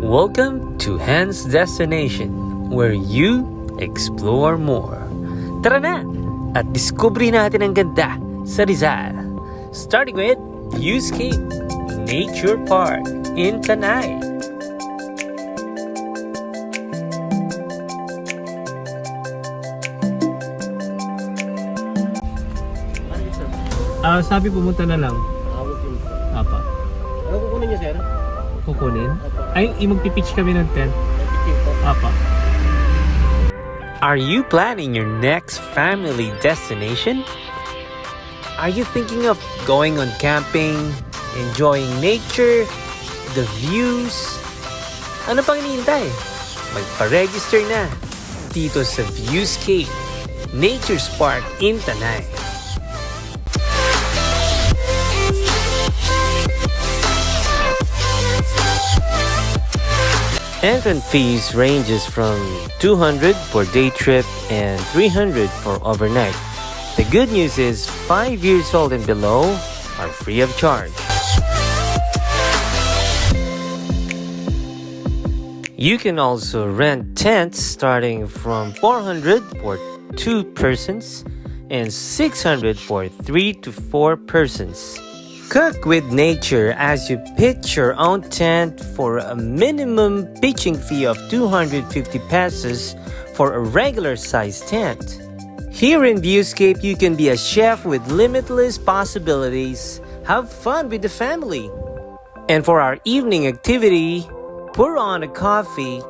Welcome to Hans Destination, where you explore more. Tara na! At diskubre natin ang ganda sa Rizal. Starting with Viewscape Nature Park in Tanay. Sabi pumunta na lang. Apa. Ano kukunin niyo, sir? Kukunin? Ay, magpipitch kami ng tent. Apa. Are you planning your next family destination? Are you thinking of going on camping, enjoying nature, the views? Ano pang hinihintay? Magpa-register na dito sa Viewscape Nature Park in Tanay. Entrance fees ranges from 200 for day trip and 300 for overnight. The good news is 5 years old and below are free of charge. You can also rent tents starting from 400 for 2 persons and 600 for 3 to 4 persons. Cook with nature as you pitch your own tent for a minimum pitching fee of 250 pesos for a regular size tent. Here in Viewscape, you can be a chef with limitless possibilities. Have fun with the family. And for our evening activity, pour on a coffee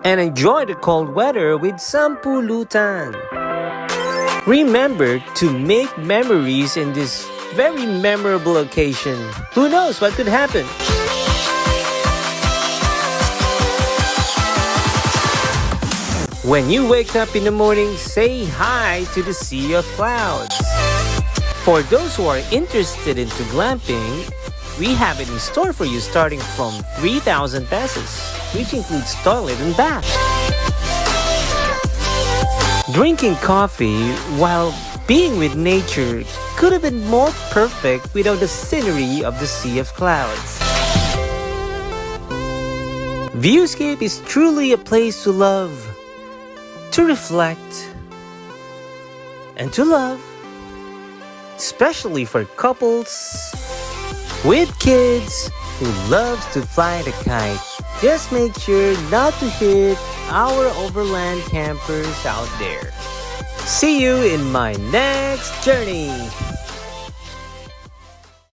and enjoy the cold weather with some pulutan. Remember to make memories in this very memorable occasion. Who knows what could happen? When you wake up in the morning, say hi to the sea of clouds. For those who are interested into glamping, we have it in store for you starting from 3,000 pesos, which includes toilet and bath. Drinking coffee while being with nature could have been more perfect without the scenery of the sea of clouds. Viewscape is truly a place to love, to reflect, and to love, especially for couples with kids who loves to fly the kite. Just make sure not to hit our overland campers out there. See you in my next journey.